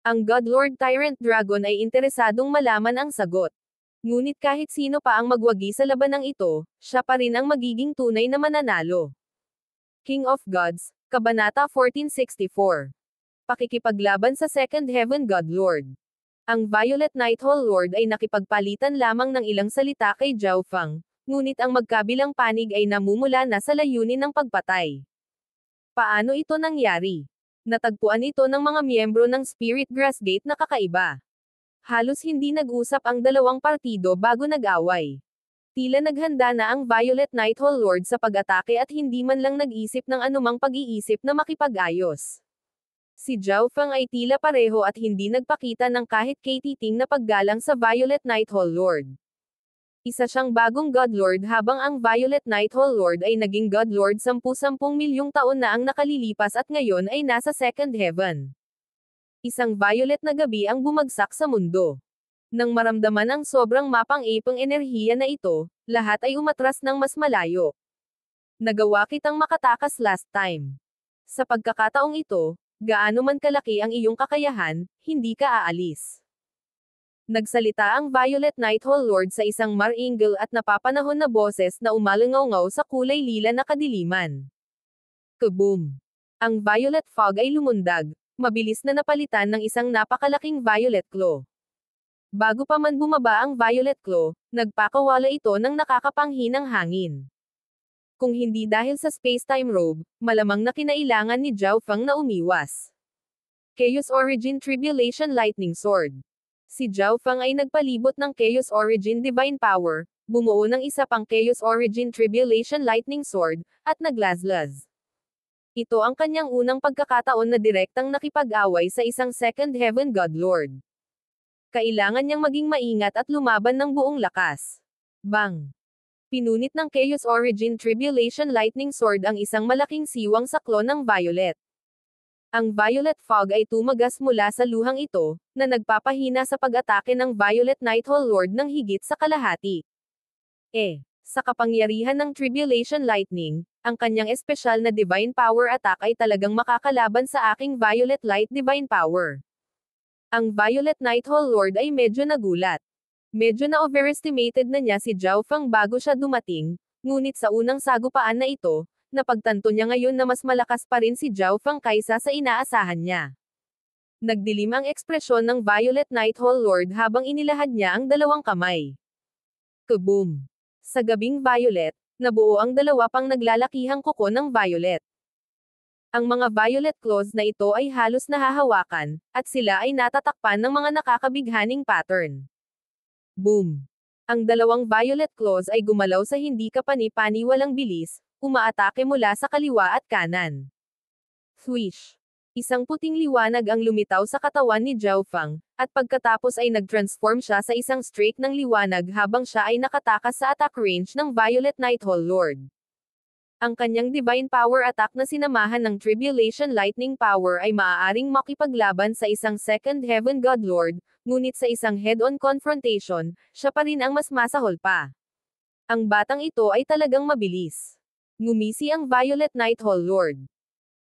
Ang God Lord Tyrant Dragon ay interesadong malaman ang sagot. Ngunit kahit sino pa ang magwagi sa labanang ito, siya pa rin ang magiging tunay na mananalo. King of Gods, Kabanata 1464. Pakikipaglaban sa Second Heaven God Lord. Ang Violet Nighthall Lord ay nakipagpalitan lamang ng ilang salita kay Zhao Feng, ngunit ang magkabilang panig ay namumula na sa layunin ng pagpatay. Paano ito nangyari? Natagpuan ito ng mga miyembro ng Spirit Grass Gate na kakaiba. Halos hindi nag-usap ang dalawang partido bago nag-away. Tila naghanda na ang Violet Nighthall Lord sa pag-atake at hindi man lang nag-isip ng anumang pag-iisip na makipag-ayos. Si Zhao Feng ay tila pareho at hindi nagpakita ng kahit katiting na paggalang sa Violet Nighthall Lord. Isa siyang bagong God Lord habang ang Violet Nighthall Lord ay naging God Lord 10 milyong taon na ang nakalilipas at ngayon ay nasa Second Heaven. Isang violet na gabi ang bumagsak sa mundo. Nang maramdaman ang sobrang mapang-ipang enerhiya na ito, lahat ay umatras ng mas malayo. Nagawa kitang makatakas last time. Sa pagkakataong ito, gaano man kalaki ang iyong kakayahan, hindi ka aalis. Nagsalita ang Violet Nighthall Lord sa isang maringal at napapanahon na boses na umalangaw sa kulay lila na kadiliman. Kaboom! Ang violet fog ay lumundag, mabilis na napalitan ng isang napakalaking violet claw. Bago pa man bumaba ang violet claw, nagpakawala ito ng nakakapanghinang hangin. Kung hindi dahil sa space-time robe, malamang na kinailangan ni Zhao Feng na umiwas. Chaos Origin Tribulation Lightning Sword. Si Zhao Feng ay nagpalibot ng Chaos Origin Divine Power, bumuo ng isa pang Chaos Origin Tribulation Lightning Sword, at naglazlaz. Ito ang kanyang unang pagkakataon na direktang nakipag-away sa isang Second Heaven God Lord. Kailangan niyang maging maingat at lumaban ng buong lakas. Bang! Pinunit ng Chaos Origin Tribulation Lightning Sword ang isang malaking siwang sa claw ng Violet. Ang violet fog ay tumagas mula sa luhang ito, na nagpapahina sa pag-atake ng Violet Nighthall Lord ng higit sa kalahati. Sa kapangyarihan ng Tribulation Lightning, ang kanyang espesyal na Divine Power attack ay talagang makakalaban sa aking Violet Light Divine Power. Ang Violet Nighthall Lord ay medyo nagulat. Medyo na-overestimated na niya si Zhao Feng bago siya dumating, ngunit sa unang sagupaan na ito, napagtanto niya ngayon na mas malakas pa rin si Zhao Feng kaysa sa inaasahan niya. Nagdilim ang ekspresyon ng Violet Nighthall Lord habang inilahad niya ang dalawang kamay. Kaboom! Sa gabing violet, nabuo ang dalawa pang naglalakihang kuko ng violet. Ang mga violet claws na ito ay halos nahahawakan, at sila ay natatakpan ng mga nakakabighaning pattern. Boom! Ang dalawang violet claws ay gumalaw sa hindi kapani-paniwalang bilis, umaatake mula sa kaliwa at kanan. Swish! Isang puting liwanag ang lumitaw sa katawan ni Zhao Fang, at pagkatapos ay nag-transform siya sa isang streak ng liwanag habang siya ay nakatakas sa attack range ng Violet Night Hall Lord. Ang kanyang divine power attack na sinamahan ng Tribulation Lightning Power ay maaaring makipaglaban sa isang Second Heaven God Lord, ngunit sa isang head-on confrontation, siya pa rin ang mas masahol pa. Ang batang ito ay talagang mabilis. Ngumisi ang Violet Night Hall Lord.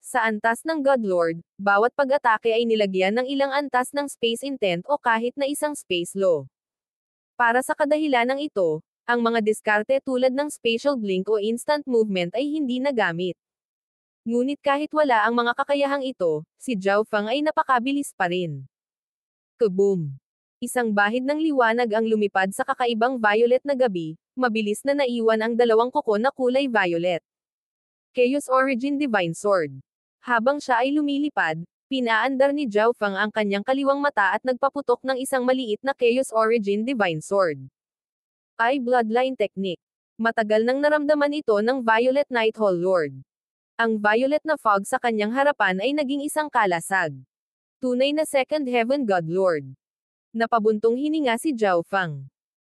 Sa antas ng God Lord, bawat pag-atake ay nilagyan ng ilang antas ng Space Intent o kahit na isang Space Law. Para sa kadahilanang ito, ang mga diskarte tulad ng Spatial Blink o Instant Movement ay hindi nagamit. Ngunit kahit wala ang mga kakayahang ito, si Zhao Fang ay napakabilis pa rin. Kaboom! Isang bahid ng liwanag ang lumipad sa kakaibang violet na gabi, mabilis na naiwan ang dalawang kuko na kulay violet. Chaos Origin Divine Sword. Habang siya ay lumilipad, pinaandar ni Zhao Fang ang kanyang kaliwang mata at nagpaputok ng isang maliit na Chaos Origin Divine Sword. Ay Bloodline Technique. Matagal nang naramdaman ito ng Violet Night Hall Lord. Ang violet na fog sa kanyang harapan ay naging isang kalasag. Tunay na Second Heaven God Lord. Napabuntong hininga si Zhao Fang.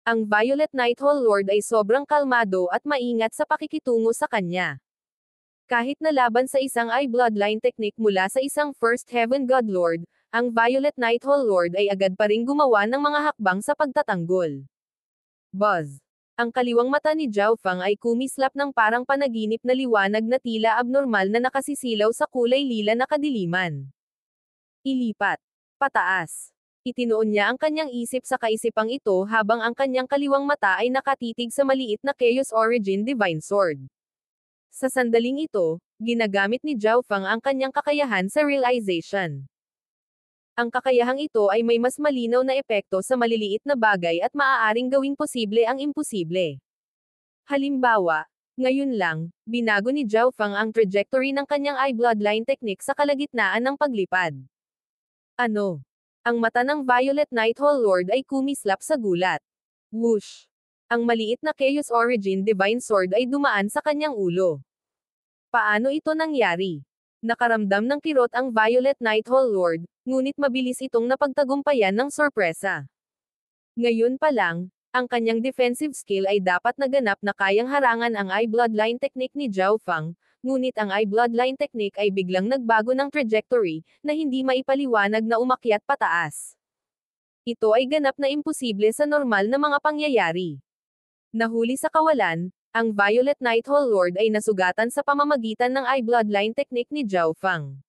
Ang Violet Night Hall Lord ay sobrang kalmado at maingat sa pakikitungo sa kanya. Kahit na laban sa isang eye bloodline technique mula sa isang First Heaven God Lord, ang Violet Night Hall Lord ay agad pa ring gumawa ng mga hakbang sa pagtatanggol. Buzz! Ang kaliwang mata ni Zhao Fang ay kumislap ng parang panaginip na liwanag na tila abnormal na nakasisilaw sa kulay lila na kadiliman. Ilipat. Pataas. Itinoon niya ang kanyang isip sa kaisipang ito habang ang kanyang kaliwang mata ay nakatitig sa maliit na Chaos Origin Divine Sword. Sa sandaling ito, ginagamit ni Zhao Fang ang kanyang kakayahan sa realization. Ang kakayahang ito ay may mas malinaw na epekto sa maliliit na bagay at maaaring gawing posible ang imposible. Halimbawa, ngayon lang, binago ni Zhao Fang ang trajectory ng kanyang eye bloodline technique sa kalagitnaan ng paglipad. Ano? Ang mata ng Violet Night Hall Lord ay kumislap sa gulat. Whoosh! Ang maliit na Chaos Origin Divine Sword ay dumaan sa kanyang ulo. Paano ito nangyari? Nakaramdam ng kirot ang Violet Night Hall Lord, ngunit mabilis itong napagtagumpayan ng sorpresa. Ngayon pa lang, ang kanyang defensive skill ay dapat naganap na kayang harangan ang eye bloodline technique ni Zhao Fang, ngunit ang eye bloodline technique ay biglang nagbago ng trajectory, na hindi maipaliwanag na umakyat pataas. Ito ay ganap na imposible sa normal na mga pangyayari. Nahuli sa kawalan, ang Violet Night Hall Lord ay nasugatan sa pamamagitan ng eye bloodline technique ni Zhao Fang.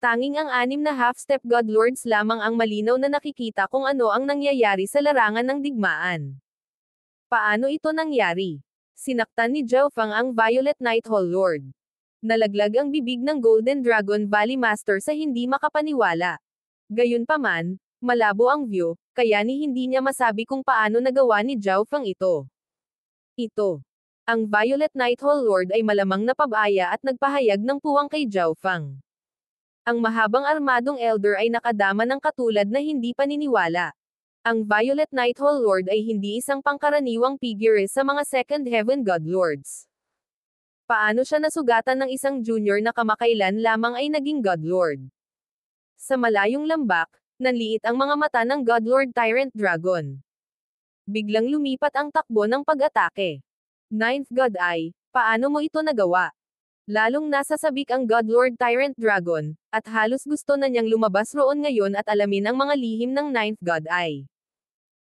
Tanging ang 6 na half-step God Lords lamang ang malinaw na nakikita kung ano ang nangyayari sa larangan ng digmaan. Paano ito nangyari? Sinaktan ni Zhao Fang ang Violet Night Hall Lord. Nalaglag ang bibig ng Golden Dragon Valley Master sa hindi makapaniwala. Gayunpaman, malabo ang view, kaya hindi niya masabi kung paano nagawa ni Zhao Fang ito. Ang Violet Night Hall Lord ay malamang napabaya at nagpahayag ng puwang kay Zhao Fang. Ang mahabang armadong elder ay nakadama ng katulad na hindi paniniwala. Ang Violet Night Hall Lord ay hindi isang pangkaraniwang figure sa mga Second Heaven God Lords. Paano siya nasugatan ng isang junior na kamakailan lamang ay naging God Lord? Sa malayong lambak, nanliit ang mga mata ng God Lord Tyrant Dragon. Biglang lumipat ang takbo ng pag-atake. Ninth God Eye, paano mo ito nagawa? Lalong nasasabik ang God Lord Tyrant Dragon, at halos gusto na niyang lumabas roon ngayon at alamin ang mga lihim ng Ninth God Eye.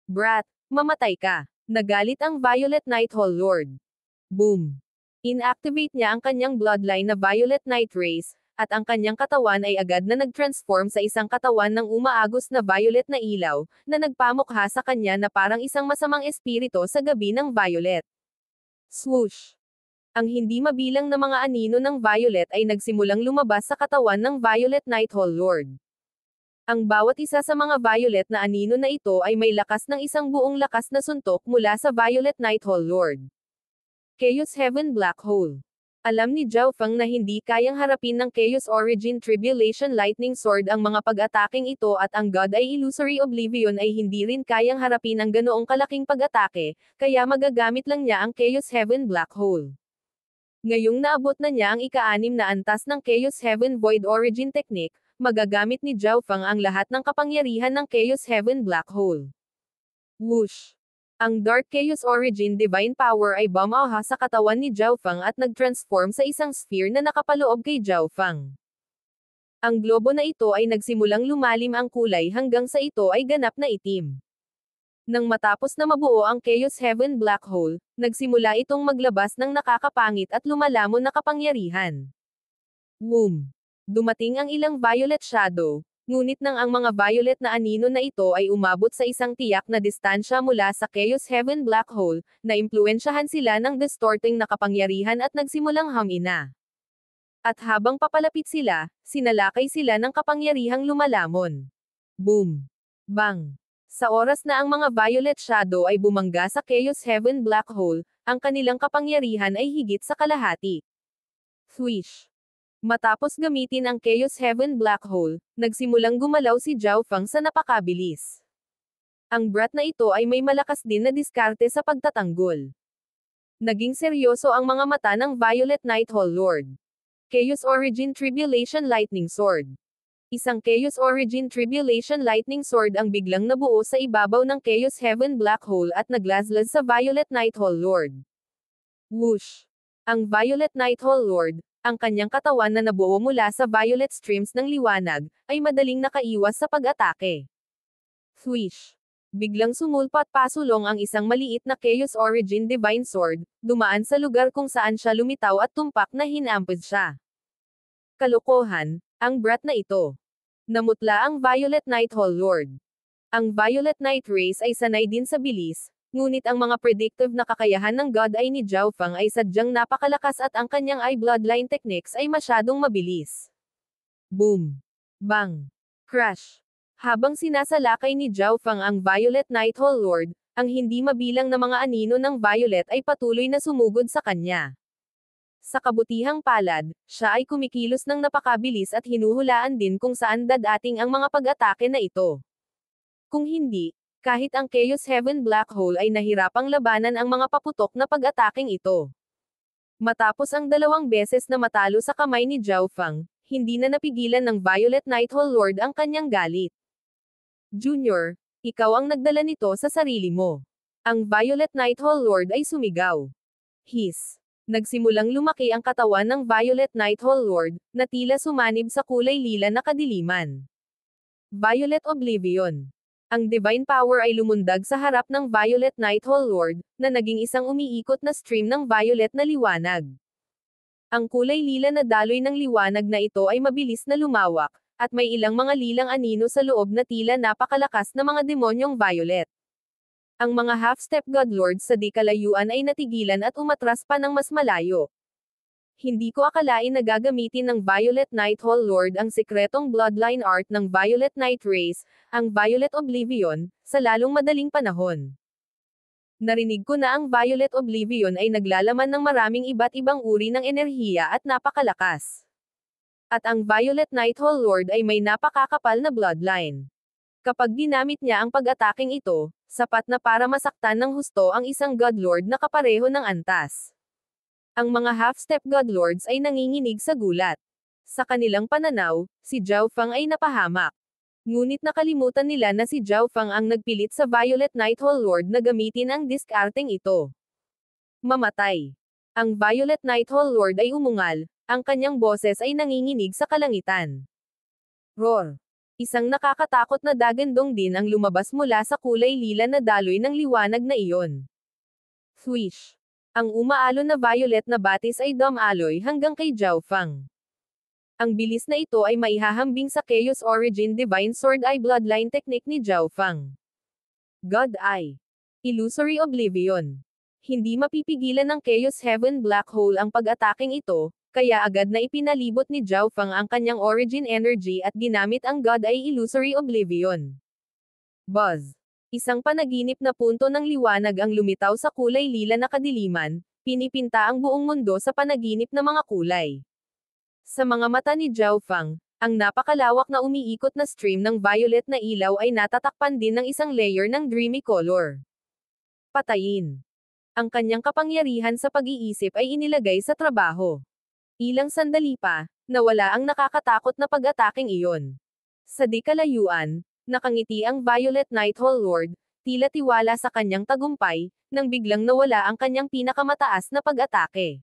Brat, mamatay ka. Nagalit ang Violet Night Hall Lord. Boom! Inactivate niya ang kanyang bloodline na Violet Night Race, at ang kanyang katawan ay agad na nag-transform sa isang katawan ng umaagos na violet na ilaw, na nagpamukha sa kanya na parang isang masamang espirito sa gabi ng violet. Swoosh! Ang hindi mabilang na mga anino ng violet ay nagsimulang lumabas sa katawan ng Violet Night Hall Lord. Ang bawat isa sa mga violet na anino na ito ay may lakas ng isang buong lakas na suntok mula sa Violet Night Hall Lord. Chaos Heaven Black Hole. Alam ni Zhao Fang na hindi kayang harapin ng Chaos Origin Tribulation Lightning Sword ang mga pag-ataking ito at ang God ay Illusory Oblivion ay hindi rin kayang harapin ang ganoong kalaking pag-atake, kaya magagamit lang niya ang Chaos Heaven Black Hole. Ngayong naabot na niya ang ika-6 na antas ng Chaos Heaven Void Origin Technique, magagamit ni Zhao Feng ang lahat ng kapangyarihan ng Chaos Heaven Black Hole. Whoosh! Ang Dark Chaos Origin Divine Power ay bumaha sa katawan ni Zhao Feng at nag-transform sa isang sphere na nakapaloob kay Zhao Feng. Ang globo na ito ay nagsimulang lumalim ang kulay hanggang sa ito ay ganap na itim. Nang matapos na mabuo ang Chaos Heaven Black Hole, nagsimula itong maglabas ng nakakapangit at lumalamon na kapangyarihan. Boom! Dumating ang ilang violet shadow, ngunit nang ang mga violet na anino na ito ay umabot sa isang tiyak na distansya mula sa Chaos Heaven Black Hole, naimpluwensyahan sila ng distorting na kapangyarihan at nagsimulang humina. At habang papalapit sila, sinalakay sila ng kapangyarihang lumalamon. Boom! Bang! Sa oras na ang mga violet shadow ay bumangga sa Chaos Heaven Black Hole, ang kanilang kapangyarihan ay higit sa kalahati. Swish! Matapos gamitin ang Chaos Heaven Black Hole, nagsimulang gumalaw si Zhao Feng sa napakabilis. Ang brat na ito ay may malakas din na diskarte sa pagtatanggol. Naging seryoso ang mga mata ng Violet Night Hall Lord. Chaos Origin Tribulation Lightning Sword. Isang Chaos Origin Tribulation Lightning Sword ang biglang nabuo sa ibabaw ng Chaos Heaven Black Hole at naglaslas sa Violet Night Hall Lord. Whoosh! Ang Violet Night Hall Lord, ang kanyang katawan na nabuo mula sa violet streams ng liwanag, ay madaling nakaiwas sa pag-atake. Swish! Biglang sumulpat pasulong ang isang maliit na Chaos Origin Divine Sword, dumaan sa lugar kung saan siya lumitaw at tumpak na hinampad siya. Kalokohan, ang brat na ito. Namutla ang Violet Night Hall Lord. Ang Violet Night Race ay sanay din sa bilis, ngunit ang mga predictive na kakayahan ng God Eye ni Zhao Feng ay sadyang napakalakas at ang kanyang Eye Bloodline techniques ay masyadong mabilis. Boom! Bang! Crash! Habang sinasalakay ni Zhao Feng ang Violet Night Hall Lord, ang hindi mabilang na mga anino ng Violet ay patuloy na sumugod sa kanya. Sa kabutihang palad, siya ay kumikilos ng napakabilis at hinuhulaan din kung saan dadating ang mga pag-atake na ito. Kung hindi, kahit ang Chaos Heaven Black Hole ay nahirapang labanan ang mga paputok na pag-ataking ito. Matapos ang 2 beses na matalo sa kamay ni Zhao Feng, hindi na napigilan ng Violet Night Hall Lord ang kanyang galit. Junior, ikaw ang nagdala nito sa sarili mo. Ang Violet Night Hall Lord ay sumigaw. Hiss! Nagsimulang lumaki ang katawan ng Violet Night Hall Lord, na tila sumanib sa kulay lila na kadiliman. Violet Oblivion. Ang Divine Power ay lumundag sa harap ng Violet Night Hall Lord, na naging isang umiikot na stream ng violet na liwanag. Ang kulay lila na daloy ng liwanag na ito ay mabilis na lumawak, at may ilang mga lilang anino sa loob na tila napakalakas na mga demonyong violet. Ang mga half-step godlords sa di-kalayuan ay natigilan at umatras pa ng mas malayo. Hindi ko akalain na gagamitin ng Violet Night Hall Lord ang sikretong bloodline art ng Violet Night Race, ang Violet Oblivion, sa lalong madaling panahon. Narinig ko na ang Violet Oblivion ay naglalaman ng maraming iba't ibang uri ng enerhiya at napakalakas. At ang Violet Night Hall Lord ay may napakakapal na bloodline. Kapag ginamit niya ang pag-ataking ito, sapat na para masaktan ng husto ang isang Godlord na kapareho ng antas. Ang mga half-step Godlords ay nanginginig sa gulat. Sa kanilang pananaw, si Zhao Feng ay napahamak. Ngunit nakalimutan nila na si Zhao Feng ang nagpilit sa Violet Night Hall Lord na gamitin ang diskarteng ito. Mamatay. Ang Violet Night Hall Lord ay umungal, ang kanyang boses ay nanginginig sa kalangitan. Roar! Isang nakakatakot na dagandong din ang lumabas mula sa kulay lila na daloy ng liwanag na iyon. Swish! Ang umaalon na violet na batis ay dumaloy hanggang kay Zhao Feng. Ang bilis na ito ay maihahambing sa Chaos Origin Divine Sword Eye Bloodline technique ni Zhao Feng. God Eye. Illusory Oblivion. Hindi mapipigilan ng Chaos Heaven Black Hole ang pag-ataking ito, kaya agad na ipinalibot ni Zhao Feng ang kanyang origin energy at ginamit ang God Eye Illusory Oblivion. Buzz! Isang panaginip na punto ng liwanag ang lumitaw sa kulay lila na kadiliman, pinipinta ang buong mundo sa panaginip na mga kulay. Sa mga mata ni Zhao Feng, ang napakalawak na umiikot na stream ng violet na ilaw ay natatakpan din ng isang layer ng dreamy color. Patayin! Ang kanyang kapangyarihan sa pag-iisip ay inilagay sa trabaho. Ilang sandali pa, nawala ang nakakatakot na pag-ataking iyon. Sa di kalayuan, nakangiti ang Violet Nighthawk Lord, tila tiwala sa kanyang tagumpay, nang biglang nawala ang kanyang pinakamataas na pag-atake.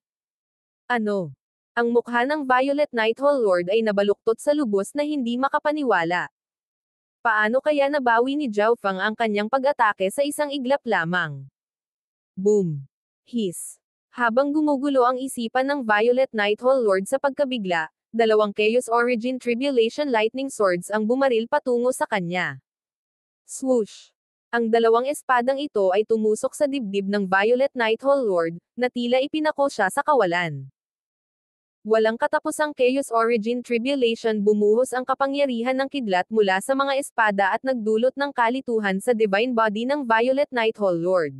Ano? Ang mukha ng Violet Nighthawk Lord ay nabaluktot sa lubos na hindi makapaniwala. Paano kaya nabawi ni Zhao Feng ang kanyang pag-atake sa isang iglap lamang? Boom! Hiss! Habang gumugulo ang isipan ng Violet Nighthawk Lord sa pagkabigla, dalawang Chaos Origin Tribulation Lightning Swords ang bumaril patungo sa kanya. Swoosh! Ang dalawang espadang ito ay tumusok sa dibdib ng Violet Nighthawk Lord, na tila ipinako siya sa kawalan. Walang katapusang Chaos Origin Tribulation bumuhos ang kapangyarihan ng kidlat mula sa mga espada at nagdulot ng kalituhan sa Divine Body ng Violet Nighthawk Lord.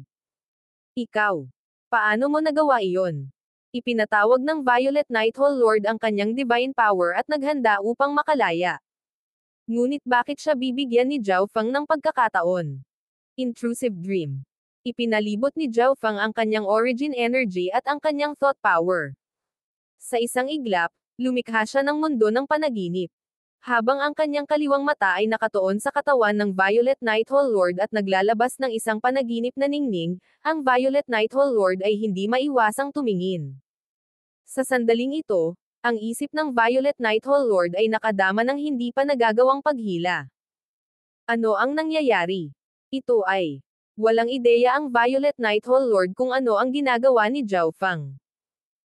Ikaw. Paano mo nagawa iyon? Ipinatawag ng Violet Nighthawk Lord ang kanyang divine power at naghanda upang makalaya. Ngunit bakit siya bibigyan ni Zhao Feng ng pagkakataon? Intrusive Dream. Ipinalibot ni Zhao Feng ang kanyang origin energy at ang kanyang thought power. Sa isang iglap, lumikha siya ng mundo ng panaginip. Habang ang kanyang kaliwang mata ay nakatuon sa katawan ng Violet Nighthawk Lord at naglalabas ng isang panaginip na ningning, ang Violet Nighthawk Lord ay hindi maiwasang tumingin. Sa sandaling ito, ang isip ng Violet Nighthawk Lord ay nakadama ng hindi pa nagagawang paghila. Ano ang nangyayari? Ito ay walang ideya ang Violet Nighthawk Lord kung ano ang ginagawa ni Zhao Feng.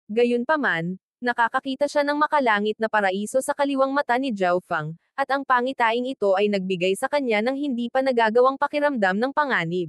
Gayunpaman, nakakakita siya ng makalangit na paraiso sa kaliwang mata ni Zhao Feng, at ang pangitaing ito ay nagbigay sa kanya ng hindi pa nagagawang pakiramdam ng panganib.